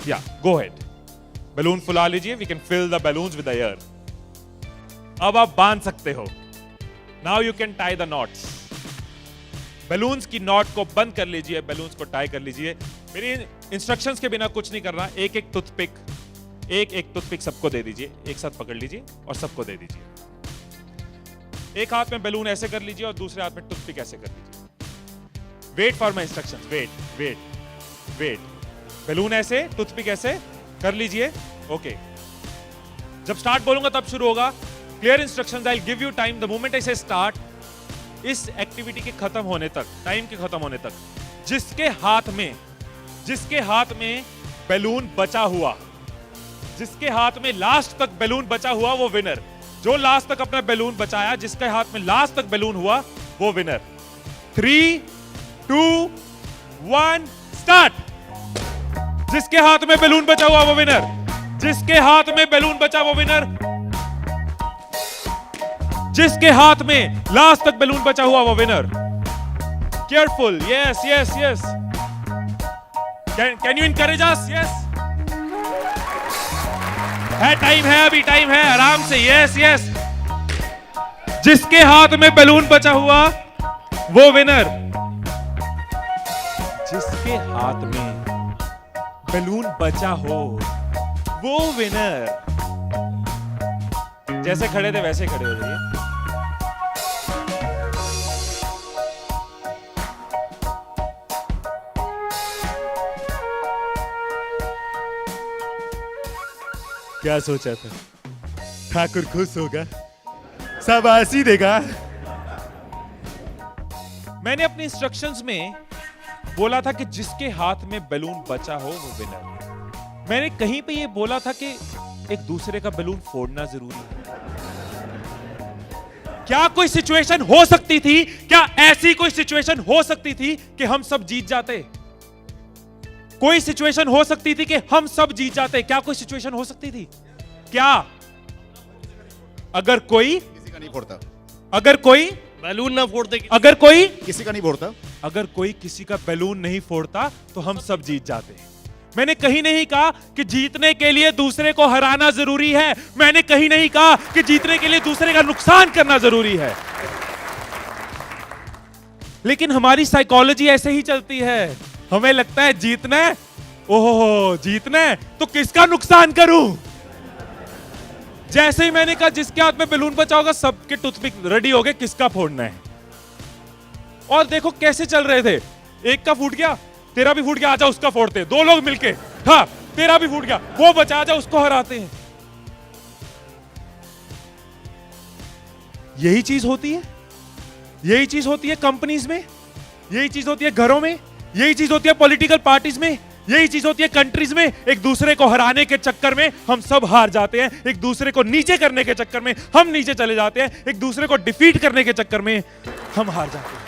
या गो head, balloon फुला लीजिए, we can fill the balloons with air. अब आप बांध सकते हो। Now you can tie the knots. Balloons की नॉट को बंद कर लीजिए, बैलून्स को टाई कर लीजिए। मेरी इंस्ट्रक्शंस के बिना कुछ नहीं करना। एक एक टूथपिक सबको दे दीजिए, एक साथ पकड़ लीजिए और सबको दे दीजिए। एक हाथ में बैलून ऐसे कर लीजिए और दूसरे हाथ में टूथपिक ऐसे कर लीजिए। Wait for my instructions, wait wait wait. Balloon ऐसे, टूथपिक ऐसे कर लीजिए। ओके, जब स्टार्ट बोलूंगा तब शुरू होगा। Clear instructions, I will give you time the moment I से स्टार्ट। इस एक्टिविटी के खत्म होने तक, टाइम के खत्म होने तक, जिसके हाथ में बैलून बचा हुआ, जिसके हाथ में लास्ट तक बैलून बचा हुआ वो विनर। जो लास्ट तक अपना बैलून बचाया, जिसके हाथ में लास्ट तक बैलून हुआ वो विनर। 3, 2, 1 स्टार्ट। जिसके हाथ में बैलून बचा हुआ वो विनर, जिसके हाथ में बैलून बचा वो विनर, जिसके हाथ में लास्ट तक बैलून बचा हुआ वो winner. Careful, yes yes yes. Can you encourage us? Yes, है टाइम है, अभी टाइम है, आराम से। Yes yes. जिसके हाथ में बैलून बचा हुआ वो विनर, जिसके हाथ में बैलून बचा हो वो विनर। जैसे खड़े थे वैसे खड़े हो जाइए। क्या सोचा था? ठाकुर खुश होगा, शाबाशी देगा। मैंने अपने इंस्ट्रक्शंस में बोला था कि जिसके हाथ में बैलून बचा हो वो विनर। मैंने कहीं पे ये बोला था कि एक दूसरे का बैलून फोड़ना जरूरी है। क्या कोई सिचुएशन हो सकती थी, क्या ऐसी कोई सिचुएशन हो सकती थी कि हम सब जीत जाते? कोई सिचुएशन हो सकती थी कि हम सब जीत जाते? क्या कोई सिचुएशन हो सकती थी? क्या? अगर कोई किसी का नहीं फोड़ता, अगर कोई बैलून ना फोड़ते, अगर कोई किसी का नहीं फोड़ता, अगर कोई किसी का बैलून नहीं फोड़ता तो हम सब जीत जाते। मैंने कहीं नहीं कहा कि जीतने के लिए दूसरे को हराना जरूरी है। मैंने कहीं नहीं कहा कि जीतने के लिए दूसरे का नुकसान करना जरूरी है। लेकिन हमारी साइकोलॉजी ऐसे ही चलती है। हमें लगता है जीतना है, ओहो जीतना है तो किसका नुकसान करूं। जैसे ही मैंने कहा जिसके हाथ में बैलून बचा होगा, सबके टूथपिक रेडी हो गए, किसका फोड़ना है। और देखो कैसे चल रहे थे। एक का फूट गया, तेरा भी फूट गया, आजा उसका फोड़ते। दो लोग मिलके, हाँ तेरा भी फूट गया, वो बचा, आजा उसको हराते हैं। यही चीज होती है, यही चीज होती है कंपनीज में, यही चीज होती है घरों में, यही चीज होती है पॉलिटिकल पार्टीज में, यही चीज होती है कंट्रीज में। एक दूसरे को हराने के चक्कर में हम सब हार जाते हैं। एक दूसरे को नीचे करने के चक्कर में हम नीचे चले जाते हैं। एक दूसरे को डिफीट करने के चक्कर में हम हार जाते हैं।